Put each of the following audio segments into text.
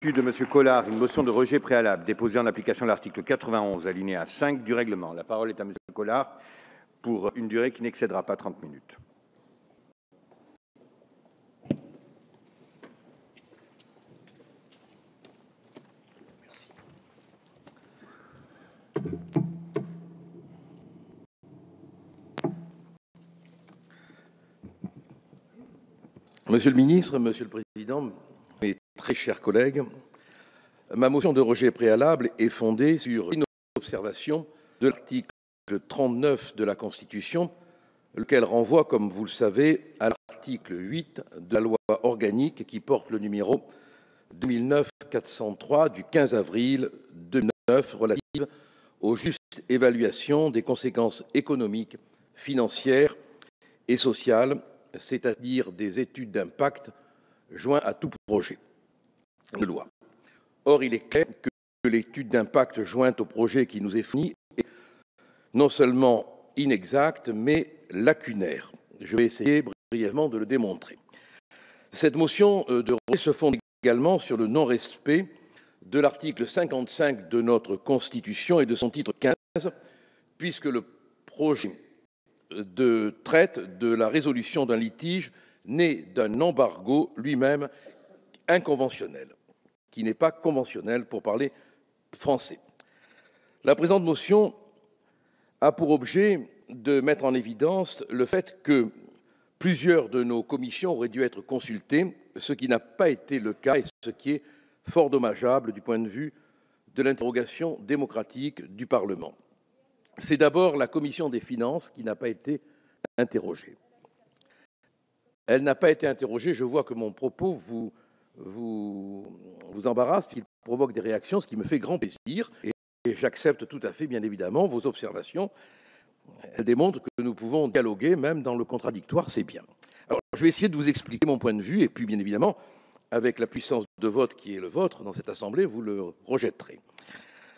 De M. Collard, une motion de rejet préalable déposée en application de l'article 91, alinéa 5 du règlement. La parole est à M. Collard pour une durée qui n'excédera pas 30 minutes. Monsieur le ministre, Monsieur le Président, mes très chers collègues, ma motion de rejet préalable est fondée sur une observation de l'article 39 de la Constitution, lequel renvoie, comme vous le savez, à l'article 8 de la loi organique qui porte le numéro 2009-403 du 15 avril 2009 relative aux justes évaluations des conséquences économiques, financières et sociales, c'est-à-dire des études d'impact jointes à tout projet de loi. Or, il est clair que l'étude d'impact jointe au projet qui nous est fourni est non seulement inexacte, mais lacunaire. Je vais essayer brièvement de le démontrer. Cette motion de rejet se fonde également sur le non-respect de l'article 55 de notre Constitution et de son titre 15, puisque le projet traite de la résolution d'un litige né d'un embargo lui-même inconventionnel, qui n'est pas conventionnel pour parler français. La présente motion a pour objet de mettre en évidence le fait que plusieurs de nos commissions auraient dû être consultées, ce qui n'a pas été le cas et ce qui est fort dommageable du point de vue de l'interrogation démocratique du Parlement. C'est d'abord la commission des finances qui n'a pas été interrogée. Elle n'a pas été interrogée, je vois que mon propos vous embarrasse, qu'il provoque des réactions, ce qui me fait grand plaisir, et j'accepte tout à fait, bien évidemment, vos observations. Elles démontrent que nous pouvons dialoguer, même dans le contradictoire, c'est bien. Alors, je vais essayer de vous expliquer mon point de vue, et puis, bien évidemment, avec la puissance de vote qui est le vôtre dans cette Assemblée, vous le rejetterez.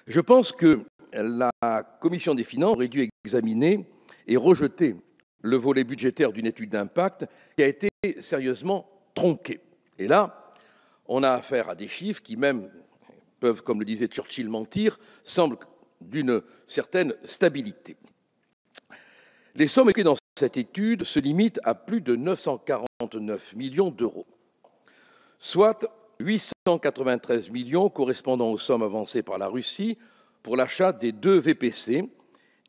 Je pense que la Commission des finances aurait dû examiner et rejeter le volet budgétaire d'une étude d'impact qui a été sérieusement tronqué. Et là, on a affaire à des chiffres qui même peuvent, comme le disait Churchill, mentir, semblent d'une certaine stabilité. Les sommes écrites dans cette étude se limitent à plus de 949 millions d'euros, soit 893 millions correspondant aux sommes avancées par la Russie pour l'achat des 2 VPC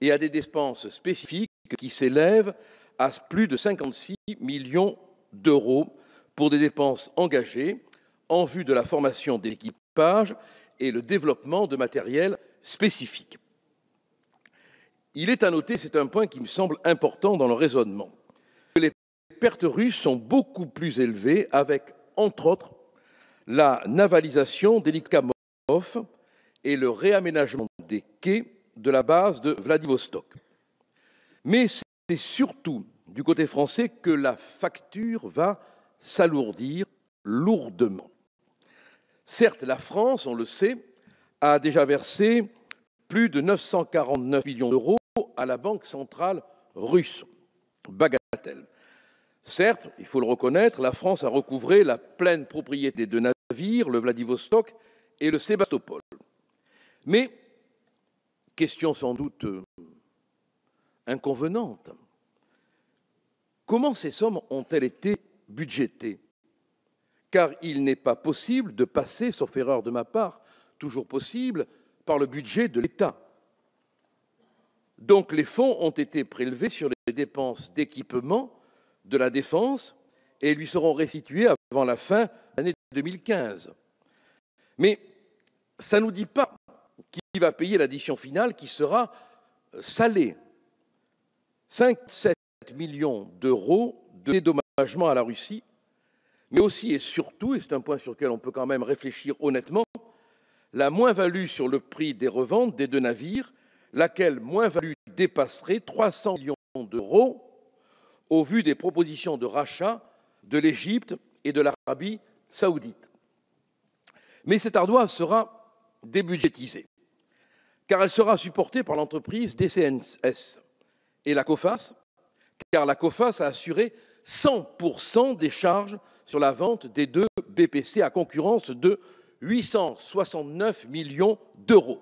et à des dépenses spécifiques qui s'élèvent à plus de 56 millions d'euros pour des dépenses engagées en vue de la formation d'équipage et le développement de matériel spécifique. Il est à noter, c'est un point qui me semble important dans le raisonnement, que les pertes russes sont beaucoup plus élevées avec, entre autres, la navalisation des Lykamov et le réaménagement des quais de la base de Vladivostok. Mais c'est surtout du côté français que la facture va s'alourdir lourdement. Certes, la France, on le sait, a déjà versé plus de 949 millions d'euros à la Banque centrale russe. Bagatelle. Certes, il faut le reconnaître, la France a recouvré la pleine propriété de navires, le Vladivostok et le Sébastopol. Mais, question sans doute inconvenante, comment ces sommes ont-elles été budgétées? Car il n'est pas possible de passer, sauf erreur de ma part, toujours possible, par le budget de l'État. Donc les fonds ont été prélevés sur les dépenses d'équipement de la défense et lui seront restitués avant la fin de l'année 2015. Mais ça ne nous dit pas qui va payer l'addition finale qui sera salée. 57 millions d'euros de dédommagement à la Russie, mais aussi et surtout, et c'est un point sur lequel on peut quand même réfléchir honnêtement, la moins-value sur le prix des reventes des 2 navires, laquelle moins-value dépasserait 300 millions d'euros au vu des propositions de rachat de l'Égypte et de l'Arabie saoudite. Mais cette ardoise sera débudgétisée, car elle sera supportée par l'entreprise DCNS et la COFAS, car la COFAS a assuré 100% des charges sur la vente des 2 BPC à concurrence de 869 millions d'euros.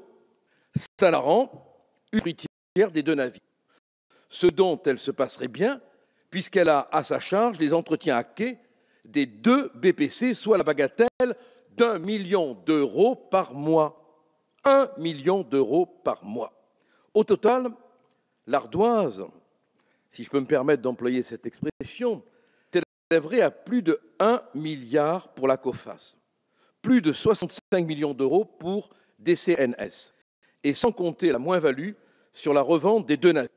Ça la rend une fruitière des deux navires. Ce dont elle se passerait bien, puisqu'elle a à sa charge les entretiens à quai des deux BPC, soit la bagatelle d'1 million d'euros par mois. 1 million d'euros par mois. Au total, l'ardoise, si je peux me permettre d'employer cette expression, s'élèverait à plus de 1 milliard pour la COFAS, plus de 65 millions d'euros pour DCNS, et sans compter la moins-value sur la revente des deux navires.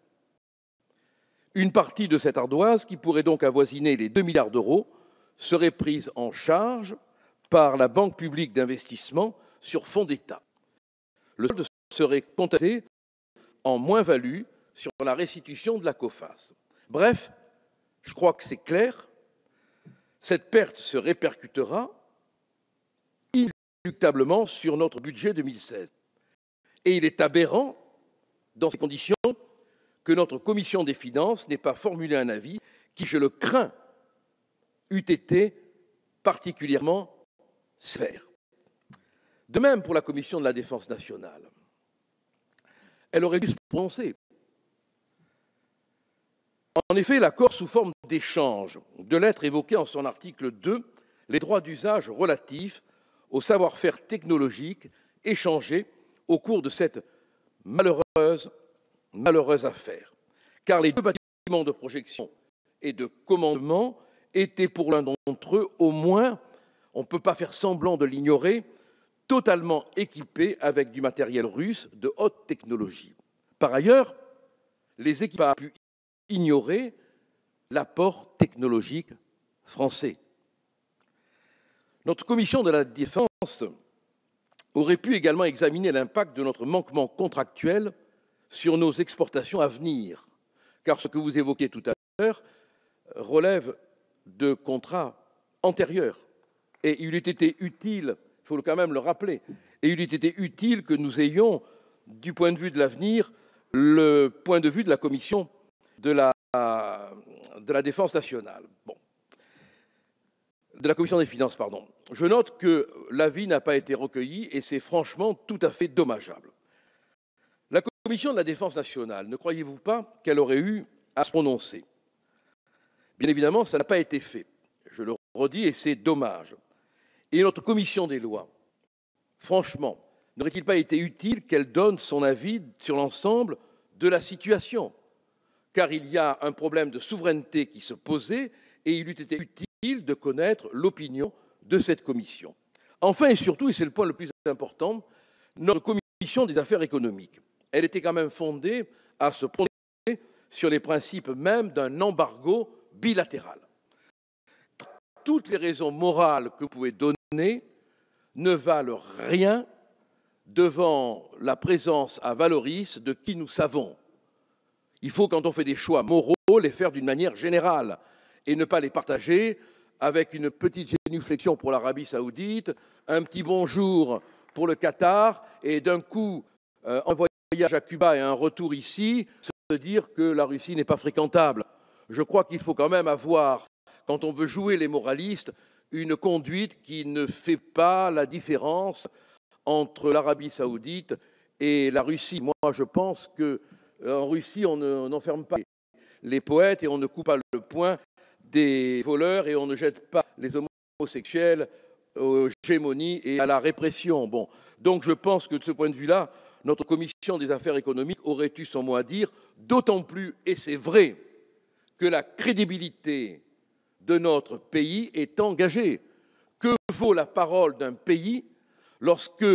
Une partie de cette ardoise, qui pourrait donc avoisiner les 2 milliards d'euros, serait prise en charge par la Banque publique d'investissement sur fonds d'État. Le solde serait comptabilisé en moins-value sur la restitution de la COFAS. Bref, je crois que c'est clair, cette perte se répercutera inéluctablement sur notre budget 2016. Et il est aberrant, dans ces conditions, que notre commission des finances n'ait pas formulé un avis qui, je le crains, eût été particulièrement sévère. De même pour la commission de la défense nationale. Elle aurait dû se prononcer. En effet, l'accord sous forme d'échange de lettres évoquait en son article 2 les droits d'usage relatifs au savoir-faire technologique échangé au cours de cette malheureuse affaire. Car les deux bâtiments de projection et de commandement étaient pour l'un d'entre eux, au moins, on ne peut pas faire semblant de l'ignorer, totalement équipés avec du matériel russe de haute technologie. Par ailleurs, les équipes ont pu ignorer l'apport technologique français. Notre commission de la défense aurait pu également examiner l'impact de notre manquement contractuel sur nos exportations à venir, car ce que vous évoquiez tout à l'heure relève de contrats antérieurs. Et il eût été utile, il faut quand même le rappeler, et il eût été utile que nous ayons, du point de vue de l'avenir, le point de vue de la commission de la défense nationale. Bon. De la commission des finances, pardon. Je note que l'avis n'a pas été recueilli et c'est franchement tout à fait dommageable. La commission de la défense nationale, ne croyez-vous pas qu'elle aurait eu à se prononcer? Bien évidemment, ça n'a pas été fait. Je le redis et c'est dommage. Et notre commission des lois, franchement, n'aurait-il pas été utile qu'elle donne son avis sur l'ensemble de la situation? Car il y a un problème de souveraineté qui se posait et il eût été utile de connaître l'opinion de cette commission. Enfin et surtout, et c'est le point le plus important, notre commission des affaires économiques, elle était quand même fondée à se prononcer sur les principes même d'un embargo bilatéral. Toutes les raisons morales que vous pouvez donner ne valent rien devant la présence à Valoris de qui nous savons. Il faut, quand on fait des choix moraux, les faire d'une manière générale et ne pas les partager avec une petite génuflexion pour l'Arabie saoudite, un petit bonjour pour le Qatar et d'un coup, un voyage à Cuba et un retour ici, se dire que la Russie n'est pas fréquentable. Je crois qu'il faut quand même avoir, quand on veut jouer les moralistes, une conduite qui ne fait pas la différence entre l'Arabie saoudite et la Russie. Moi, je pense qu'en Russie, on n'enferme pas les poètes et on ne coupe pas le poing des voleurs et on ne jette pas les homosexuels aux gémonies et à la répression. Bon. Donc je pense que de ce point de vue-là, notre commission des affaires économiques aurait eu son mot à dire, d'autant plus, et c'est vrai, que la crédibilité de notre pays est engagée. Que vaut la parole d'un pays lorsque,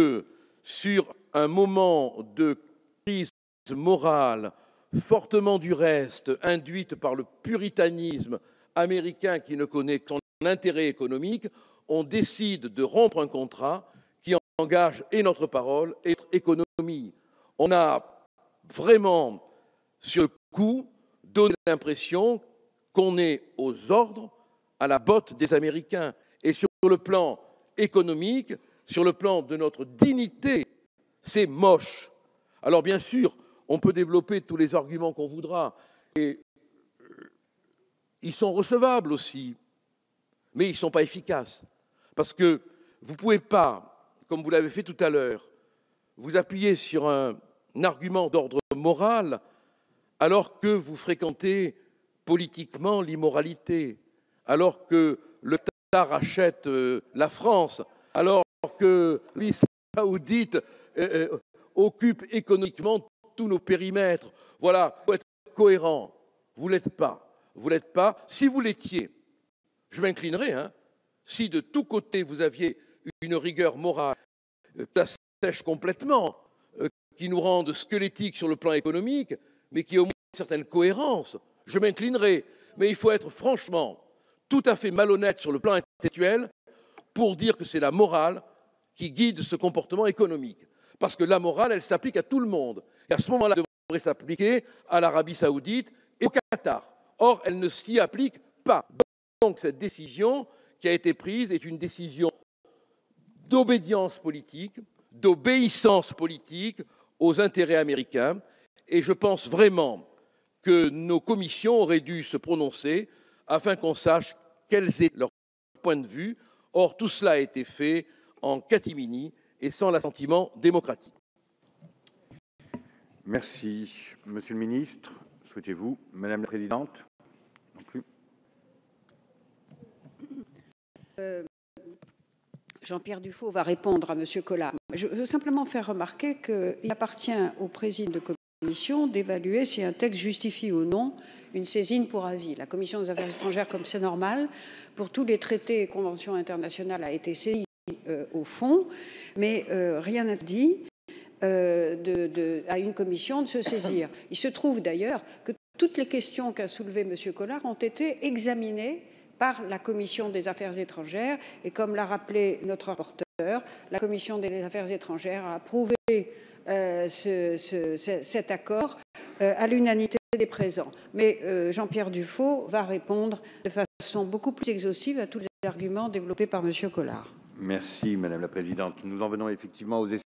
sur un moment de crise morale, fortement du reste, induite par le puritanisme américain qui ne connaît que son intérêt économique, on décide de rompre un contrat qui engage et notre parole et notre économie. On a vraiment, sur le coup, donné l'impression qu'on est aux ordres, à la botte des Américains. Et sur le plan économique, sur le plan de notre dignité, c'est moche. Alors bien sûr, on peut développer tous les arguments qu'on voudra, et ils sont recevables aussi, mais ils ne sont pas efficaces. Parce que vous ne pouvez pas comme vous l'avez fait tout à l'heure, vous appuyez sur un argument d'ordre moral alors que vous fréquentez politiquement l'immoralité, alors que le Qatar rachète la France, alors que l'Arabie saoudite occupe économiquement tous nos périmètres. Voilà, il faut être cohérent. Vous ne l'êtes pas. Vous l'êtes pas. Si vous l'étiez, je m'inclinerais. Hein, si de tous côtés vous aviez une rigueur morale, ça sèche complètement, qui nous rende squelettiques sur le plan économique, mais qui a au moins une certaine cohérence, je m'inclinerai. Mais il faut être franchement tout à fait malhonnête sur le plan intellectuel pour dire que c'est la morale qui guide ce comportement économique. Parce que la morale, elle s'applique à tout le monde. Et à ce moment-là, elle devrait s'appliquer à l'Arabie saoudite et au Qatar. Or, elle ne s'y applique pas. Donc cette décision qui a été prise est une décision d'obédience politique, d'obéissance politique aux intérêts américains. Et je pense vraiment que nos commissions auraient dû se prononcer afin qu'on sache quels étaient leurs points de vue. Or, tout cela a été fait en catimini et sans l'assentiment démocratique. Merci. Monsieur le ministre, souhaitez-vous? Madame la présidente? Non plus. Jean-Pierre Dufaux va répondre à Monsieur Collard. Je veux simplement faire remarquer qu'il appartient au président de commission d'évaluer si un texte justifie ou non une saisine pour avis. La Commission des affaires étrangères, comme c'est normal, pour tous les traités et conventions internationales, a été saisie au fond, mais rien n'a dit à une commission de se saisir. Il se trouve d'ailleurs que toutes les questions qu'a soulevées M. Collard ont été examinées par la Commission des affaires étrangères et, comme l'a rappelé notre rapporteur, la Commission des affaires étrangères a approuvé cet accord à l'unanimité des présents. Mais Jean-Pierre Dufaux va répondre de façon beaucoup plus exhaustive à tous les arguments développés par M. Collard. Merci, Madame la présidente. Nous en venons effectivement aux